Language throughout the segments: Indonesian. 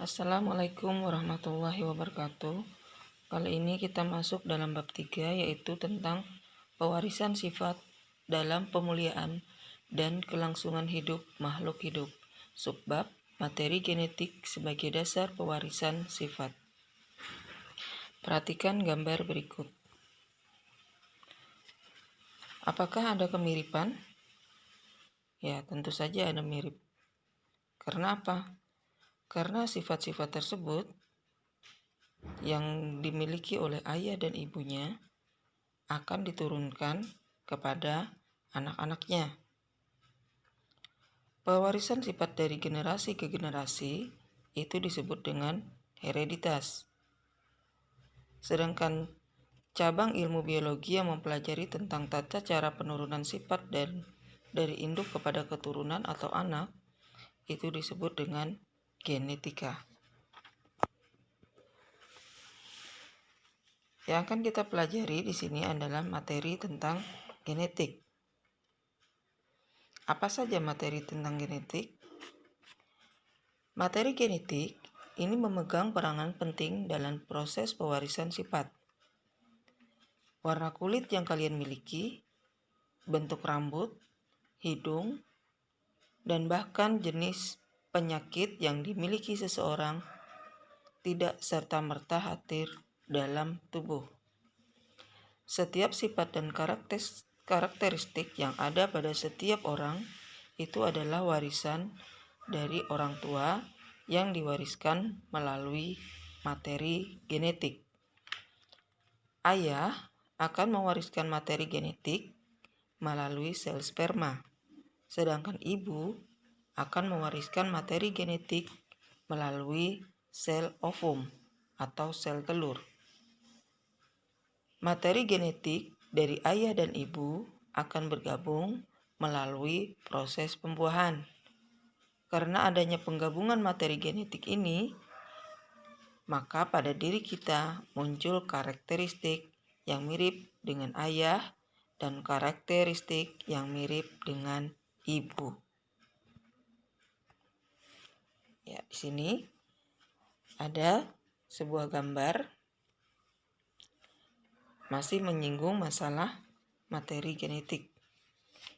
Assalamualaikum warahmatullahi wabarakatuh. Kali ini kita masuk dalam bab 3, yaitu tentang pewarisan sifat dalam pemuliaan dan kelangsungan hidup makhluk hidup. Subbab materi genetik sebagai dasar pewarisan sifat. Perhatikan gambar berikut. Apakah ada kemiripan? Ya, tentu saja ada mirip. Karena apa? Karena sifat-sifat tersebut yang dimiliki oleh ayah dan ibunya akan diturunkan kepada anak-anaknya. Pewarisan sifat dari generasi ke generasi itu disebut dengan hereditas. Sedangkan cabang ilmu biologi yang mempelajari tentang tata cara penurunan sifat dan dari induk kepada keturunan atau anak itu disebut dengan genetika. Yang akan kita pelajari di sini adalah materi tentang genetik. Apa saja materi tentang genetik? Materi genetik ini memegang peranan penting dalam proses pewarisan sifat. Warna kulit yang kalian miliki, bentuk rambut, hidung, dan bahkan jenis penyakit yang dimiliki seseorang tidak serta-merta hadir dalam tubuh. Setiap sifat dan karakteristik yang ada pada setiap orang itu adalah warisan dari orang tua yang diwariskan melalui materi genetik. Ayah akan mewariskan materi genetik melalui sel sperma, sedangkan ibu akan mewariskan materi genetik melalui sel ovum atau sel telur. Materi genetik dari ayah dan ibu akan bergabung melalui proses pembuahan. Karena adanya penggabungan materi genetik ini, maka pada diri kita muncul karakteristik yang mirip dengan ayah dan karakteristik yang mirip dengan ibu. Ya, di sini ada sebuah gambar masih menyinggung masalah materi genetik.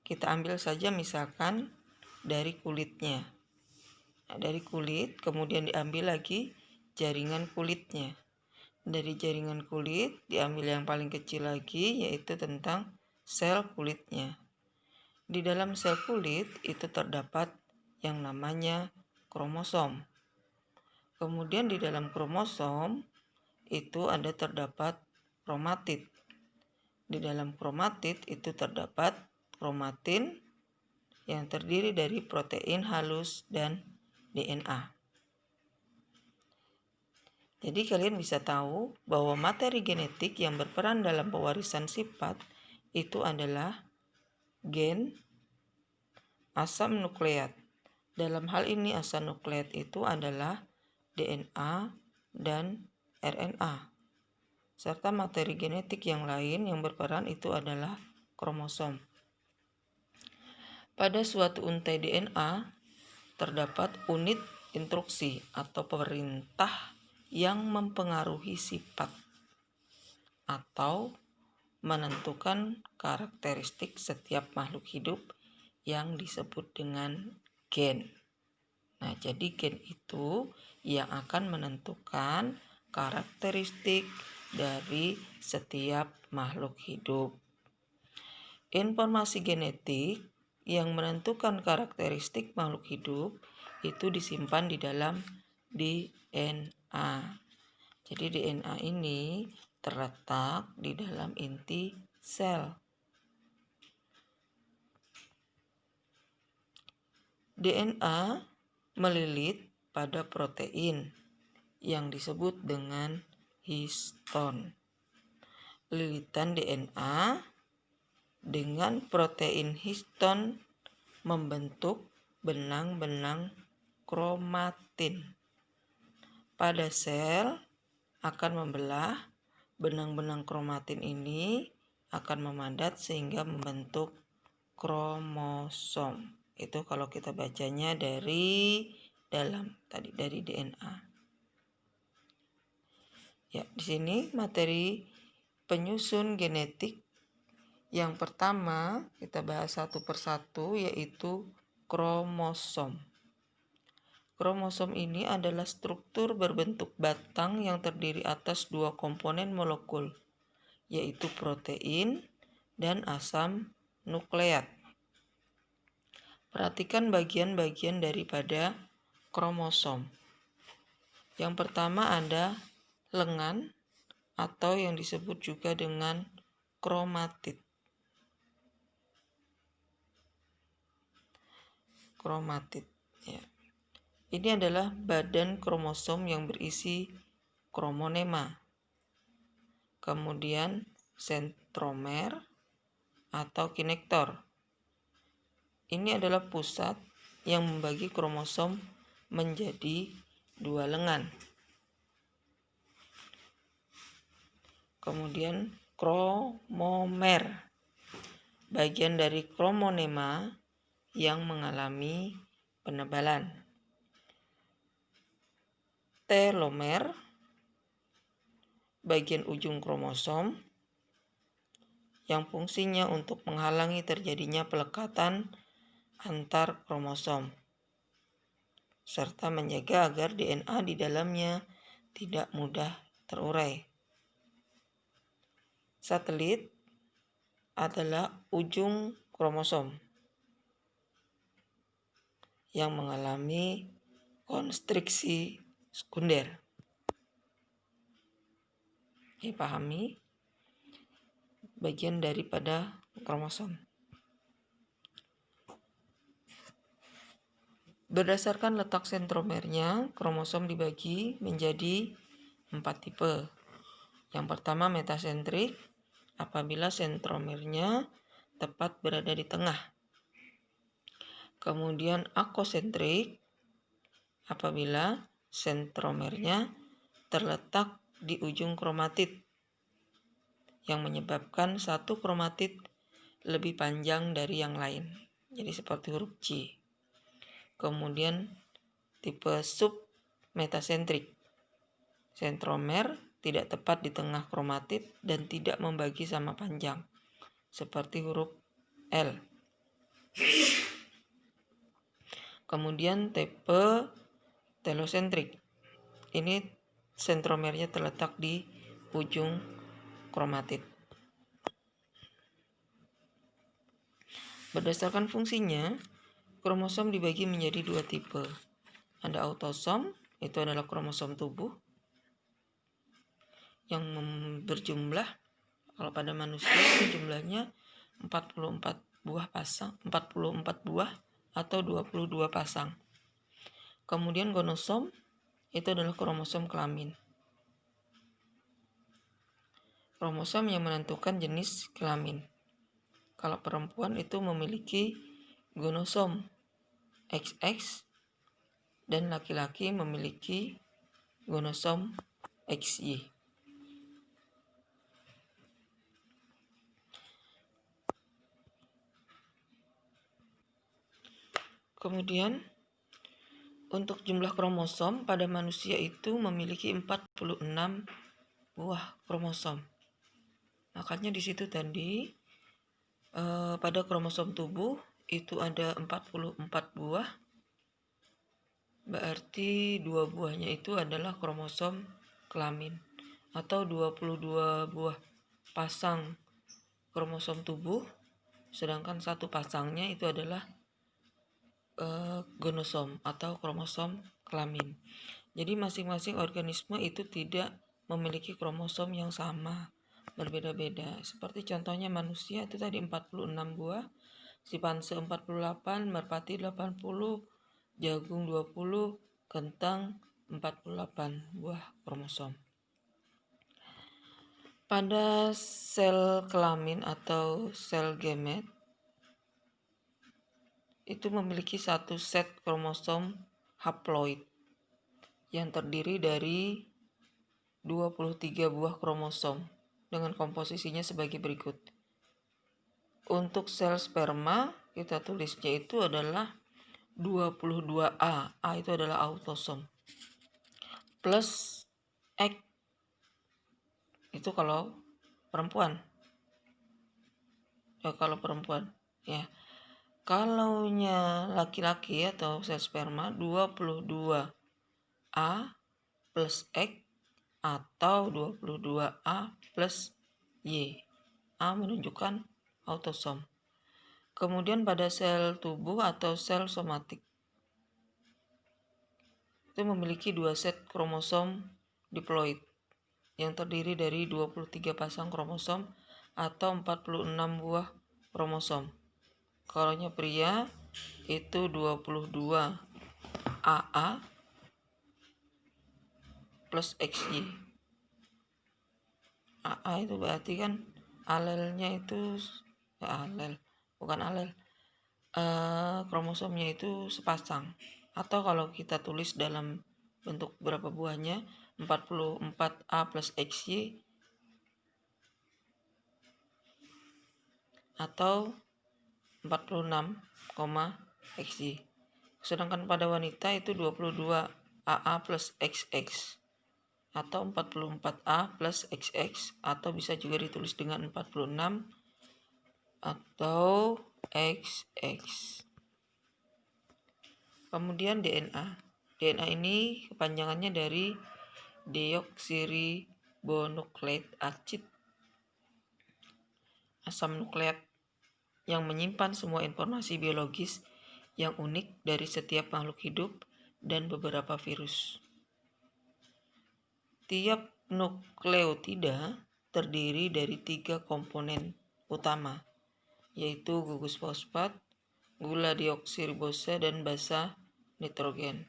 Kita ambil saja misalkan dari kulitnya. Nah, dari kulit kemudian diambil lagi jaringan kulitnya. Dari jaringan kulit diambil yang paling kecil lagi, yaitu tentang sel kulitnya. Di dalam sel kulit itu terdapat yang namanya kromosom. Kemudian di dalam kromosom itu terdapat kromatid. Di dalam kromatid itu terdapat kromatin yang terdiri dari protein halus dan DNA. Jadi kalian bisa tahu bahwa materi genetik yang berperan dalam pewarisan sifat itu adalah gen, asam nukleat. Dalam hal ini asam nukleat itu adalah DNA dan RNA. Serta materi genetik yang lain yang berperan itu adalah kromosom. Pada suatu untai DNA terdapat unit instruksi atau perintah yang mempengaruhi sifat atau menentukan karakteristik setiap makhluk hidup yang disebut dengan gen. Nah, jadi gen itu yang akan menentukan karakteristik dari setiap makhluk hidup. Informasi genetik yang menentukan karakteristik makhluk hidup itu disimpan di dalam DNA. Jadi DNA ini terletak di dalam inti sel. DNA melilit pada protein yang disebut dengan histon. Lilitan DNA dengan protein histon membentuk benang-benang kromatin. Pada sel akan membelah benang-benang kromatin ini akan memadat sehingga membentuk kromosom. Itu kalau kita bacanya dari dalam tadi dari DNA. Ya, di sini materi penyusun genetik yang pertama kita bahas satu persatu, yaitu kromosom. Kromosom ini adalah struktur berbentuk batang yang terdiri atas dua komponen molekul, yaitu protein dan asam nukleat. Perhatikan bagian-bagian daripada kromosom. Yang pertama ada lengan atau yang disebut juga dengan kromatid. Kromatid, ya. Ini adalah badan kromosom yang berisi kromonema. Kemudian sentromer atau kinektor. Ini adalah pusat yang membagi kromosom menjadi dua lengan. Kemudian kromomer, bagian dari kromonema yang mengalami penebalan. Telomer, bagian ujung kromosom yang fungsinya untuk menghalangi terjadinya pelekatan antar kromosom serta menjaga agar DNA di dalamnya tidak mudah terurai. Satelit adalah ujung kromosom yang mengalami konstriksi sekunder. Pahami bagian daripada kromosom. Berdasarkan letak sentromernya, kromosom dibagi menjadi 4 tipe. Yang pertama metasentrik, apabila sentromernya tepat berada di tengah. Kemudian akosentrik, apabila sentromernya terletak di ujung kromatid, yang menyebabkan satu kromatid lebih panjang dari yang lain. Jadi seperti huruf C. Kemudian tipe submetasentrik. Sentromer tidak tepat di tengah kromatid dan tidak membagi sama panjang, seperti huruf L. Kemudian tipe telosentrik. Ini sentromernya terletak di ujung kromatid. Berdasarkan fungsinya, kromosom dibagi menjadi dua tipe. Ada autosom, itu adalah kromosom tubuh yang berjumlah, kalau pada manusia itu jumlahnya 44 buah atau 22 pasang. Kemudian gonosom itu adalah kromosom kelamin. Kromosom yang menentukan jenis kelamin. Kalau perempuan itu memiliki gonosom XX dan laki-laki memiliki gonosom XY. Kemudian untuk jumlah kromosom pada manusia itu memiliki 46 buah kromosom. Makanya di situ tadi pada kromosom tubuh itu ada 44 buah. Berarti 2 buahnya itu adalah kromosom kelamin atau 22 buah pasang kromosom tubuh, sedangkan satu pasangnya itu adalah gonosom atau kromosom kelamin. Jadi masing-masing organisme itu tidak memiliki kromosom yang sama, berbeda-beda. Seperti contohnya manusia itu tadi 46 buah, simpanse 48, merpati 80, jagung 20, kentang 48 buah kromosom. Pada sel kelamin atau sel gamet itu memiliki satu set kromosom haploid yang terdiri dari 23 buah kromosom dengan komposisinya sebagai berikut. Untuk sel sperma kita tulisnya itu adalah 22A. A itu adalah autosom plus X Itu kalau perempuan. Ya, kalau perempuan. Ya. Kalaunya laki-laki atau sel sperma 22A plus X atau 22A plus Y. A menunjukkan autosom. Kemudian pada sel tubuh atau sel somatik itu memiliki 2 set kromosom diploid yang terdiri dari 23 pasang kromosom atau 46 buah kromosom. Kalaunya pria itu 22 AA plus XY. AA itu berarti kan alelnya itu bukan alel. Kromosomnya itu sepasang. Atau kalau kita tulis dalam bentuk berapa buahnya, 44A plus XY atau 46, XY. Sedangkan pada wanita itu 22 AA plus XX atau 44A plus XX atau bisa juga ditulis dengan 46 atau XX. Kemudian DNA. DNA ini kepanjangannya dari deoksiribonukleik acid, asam nukleat yang menyimpan semua informasi biologis yang unik dari setiap makhluk hidup dan beberapa virus. Tiap nukleotida terdiri dari 3 komponen utama, yaitu gugus fosfat, gula deoksiribosa, dan basa nitrogen.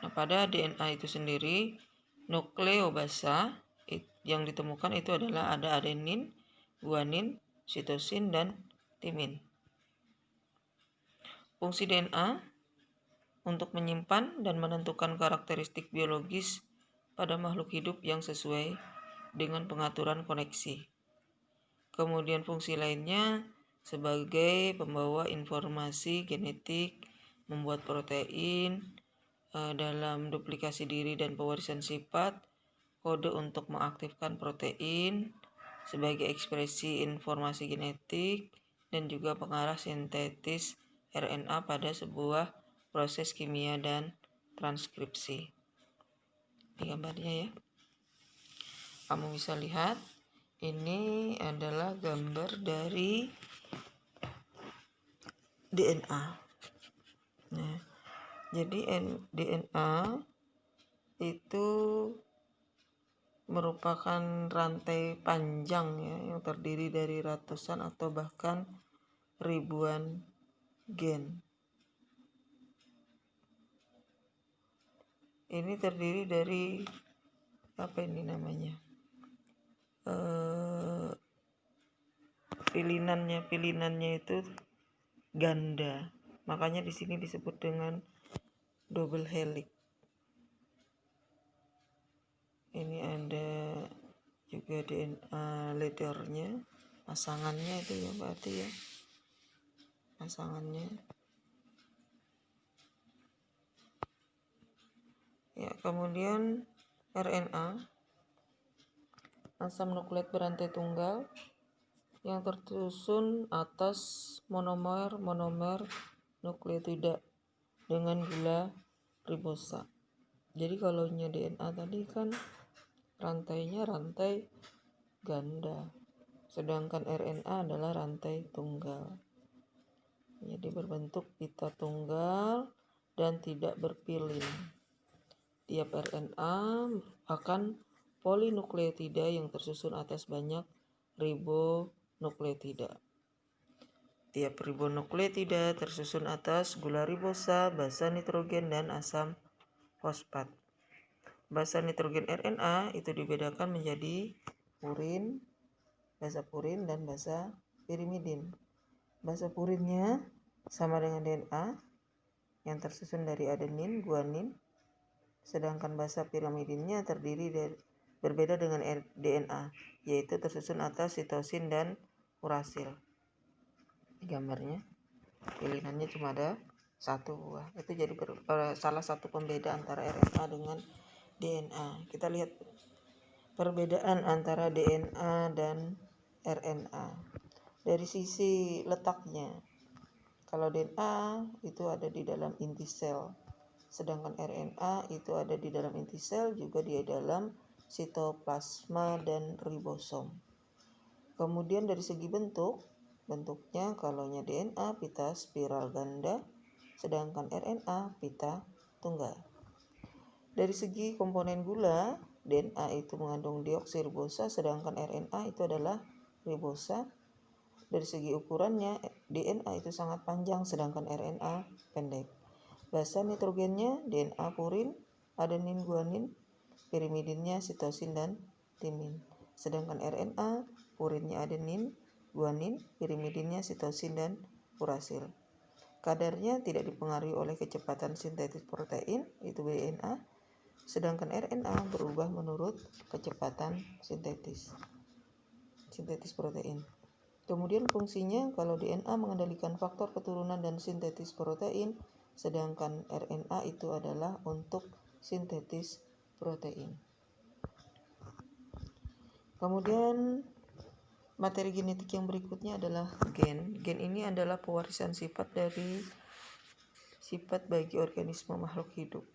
Nah, pada DNA itu sendiri, nukleobasa yang ditemukan itu adalah ada adenin, guanin, sitosin, dan timin. Fungsi DNA untuk menyimpan dan menentukan karakteristik biologis pada makhluk hidup yang sesuai dengan pengaturan koneksi. Kemudian fungsi lainnya sebagai pembawa informasi genetik, membuat protein dalam duplikasi diri dan pewarisan sifat, kode untuk mengaktifkan protein sebagai ekspresi informasi genetik, dan juga pengarah sintetis RNA pada sebuah proses kimia dan transkripsi. Ini gambarnya ya. Kamu bisa lihat, ini adalah gambar dari DNA. Nah, jadi DNA itu merupakan rantai panjang ya, yang terdiri dari ratusan atau bahkan ribuan gen. Ini terdiri dari apa ini namanya? Pilinannya itu ganda. Makanya di sini disebut dengan double helix. Ini ada juga DNA leadernya, pasangannya itu ya berarti ya. Pasangannya. Ya, kemudian RNA, asam nukleat berantai tunggal yang tersusun atas monomer nukleotida dengan gula ribosa. Jadi kalau DNA tadi kan rantainya rantai ganda, sedangkan RNA adalah rantai tunggal. Jadi berbentuk pita tunggal dan tidak berpilin. Tiap RNA akan polinukleotida yang tersusun atas banyak ribonukleotida. Tiap ribonukleotida tersusun atas gula ribosa, basa nitrogen, dan asam fosfat. Basa nitrogen RNA itu dibedakan menjadi purin, basa purin, dan basa pirimidin. Basa purinnya sama dengan DNA yang tersusun dari adenin, guanin, sedangkan basa pirimidinnya berbeda dengan DNA, yaitu tersusun atas sitosin dan urasil. Gambarnya, pilinannya cuma ada satu buah. Itu jadi salah satu pembeda antara RNA dengan DNA. Kita lihat Perbedaan antara DNA dan RNA dari sisi letaknya. Kalau DNA itu ada di dalam inti sel, sedangkan RNA itu ada di dalam inti sel, juga di dalam sitoplasma dan ribosom. Kemudian dari segi bentuknya kalau DNA pita spiral ganda, sedangkan RNA pita tunggal. Dari segi komponen gula, DNA itu mengandung deoksiribosa, sedangkan RNA itu adalah ribosa. Dari segi ukurannya, DNA itu sangat panjang, sedangkan RNA pendek. Basa nitrogennya DNA purin, adenin, guanin, pirimidinnya sitosin dan timin. Sedangkan RNA purinnya adenin, guanin, pirimidinnya sitosin dan urasil. Kadarnya tidak dipengaruhi oleh kecepatan sintetis protein, itu DNA, sedangkan RNA berubah menurut kecepatan sintetis protein. Kemudian fungsinya, kalau DNA mengendalikan faktor keturunan dan sintetis protein, sedangkan RNA itu adalah untuk sintetis protein. Kemudian materi genetik yang berikutnya adalah gen. Gen ini adalah pewarisan sifat bagi organisme makhluk hidup.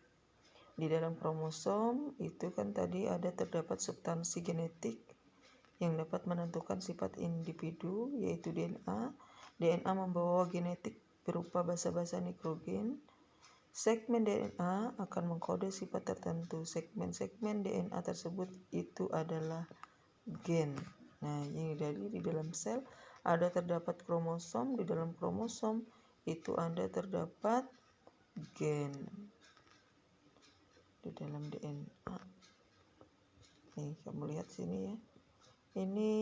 Di dalam kromosom itu kan tadi terdapat substansi genetik yang dapat menentukan sifat individu, yaitu DNA. DNA membawa genetik berupa basa-basa nitrogen. Segmen DNA akan mengkode sifat tertentu. Segmen-segmen DNA tersebut itu adalah gen. Nah, ini di dalam sel terdapat kromosom. Di dalam kromosom itu terdapat gen. Di dalam DNA. Nih, kamu lihat sini ya. Ini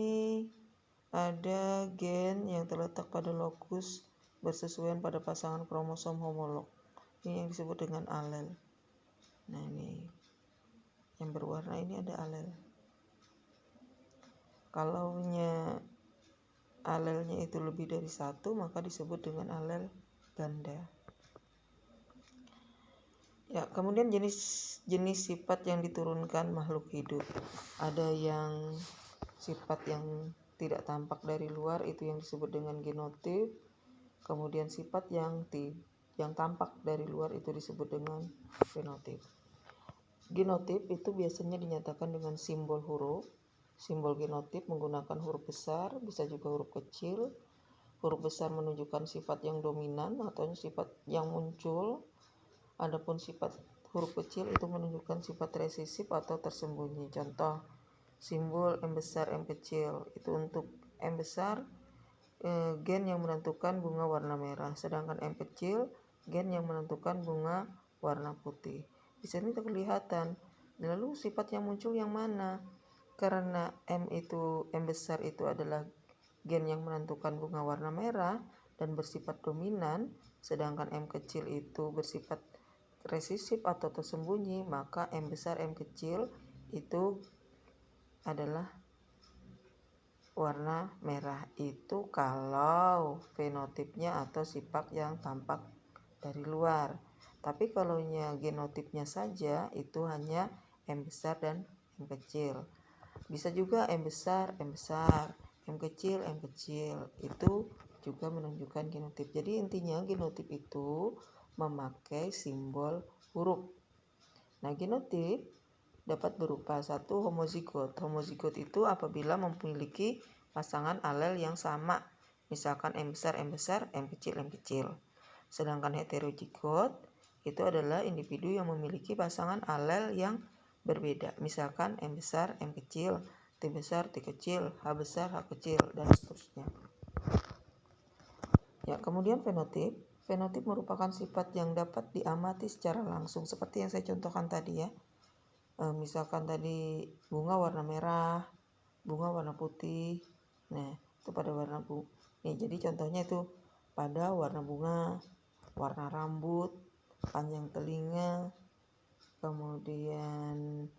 ada gen yang terletak pada lokus bersesuaian pada pasangan kromosom homolog. Ini yang disebut dengan alel. Nah, ini yang berwarna ini ada alel. Kalau alelnya itu lebih dari satu, maka disebut dengan alel ganda. Ya, kemudian jenis sifat yang diturunkan makhluk hidup. Ada yang sifat yang tidak tampak dari luar, itu yang disebut dengan genotip. Kemudian sifat yang tampak dari luar itu disebut dengan fenotip. Genotip itu biasanya dinyatakan dengan simbol huruf. Simbol genotip menggunakan huruf besar, bisa juga huruf kecil. Huruf besar menunjukkan sifat yang dominan atau sifat yang muncul. Adapun sifat huruf kecil itu menunjukkan sifat resesif atau tersembunyi. Contoh, simbol M besar, M kecil. Itu untuk M besar, gen yang menentukan bunga warna merah. Sedangkan M kecil, gen yang menentukan bunga warna putih. Di sini kelihatan. Lalu sifat yang muncul yang mana? Karena M besar itu adalah gen yang menentukan bunga warna merah dan bersifat dominan, sedangkan M kecil itu bersifat resesif atau tersembunyi, maka M besar, M kecil itu adalah warna merah. Itu kalau fenotipnya atau sifat yang tampak dari luar. Tapi kalau genotipnya saja itu hanya M besar dan M kecil. Bisa juga M besar, M kecil, M kecil. Itu juga menunjukkan genotip. Jadi intinya genotip itu memakai simbol huruf. Nah, genotip dapat berupa satu homozigot. Homozigot itu apabila memiliki pasangan alel yang sama. Misalkan M besar, M kecil, M kecil. Sedangkan heterozigot itu adalah individu yang memiliki pasangan alel yang berbeda. Misalkan M besar, M kecil, T besar, T kecil, H besar, H kecil, dan seterusnya. Ya, kemudian fenotip. Fenotip merupakan sifat yang dapat diamati secara langsung, seperti yang saya contohkan tadi ya. Misalkan tadi bunga warna merah, bunga warna putih. Nah, itu pada warna bunga. Nih, jadi contohnya itu pada warna bunga, warna rambut, panjang telinga, kemudian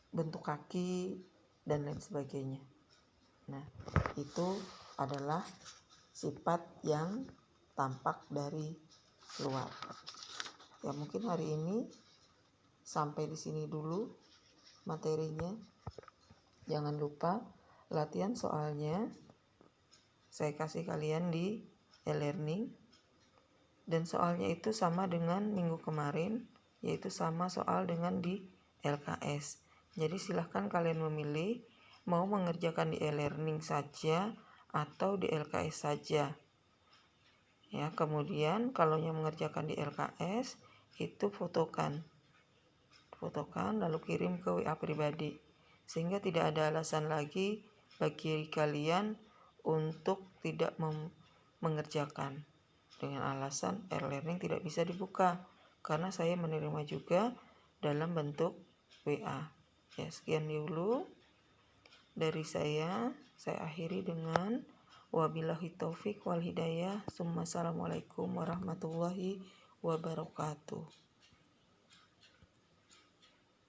bentuk kaki dan lain sebagainya. Nah, itu adalah sifat yang tampak dari luar. Ya, mungkin hari ini sampai di sini dulu materinya. Jangan lupa latihan soalnya saya kasih kalian di e-learning, dan soalnya itu sama dengan minggu kemarin, yaitu sama soal dengan di LKS. Jadi silahkan kalian memilih mau mengerjakan di e-learning saja atau di LKS saja. Ya, kemudian kalau yang mengerjakan di LKS itu fotokan lalu kirim ke WA pribadi, sehingga tidak ada alasan lagi bagi kalian untuk tidak mengerjakan dengan alasan e-learning tidak bisa dibuka, karena saya menerima juga dalam bentuk WA. Ya, sekian dulu dari saya akhiri dengan wabillahi taufik wal hidayah. Assalamualaikum warahmatullahi wabarakatuh.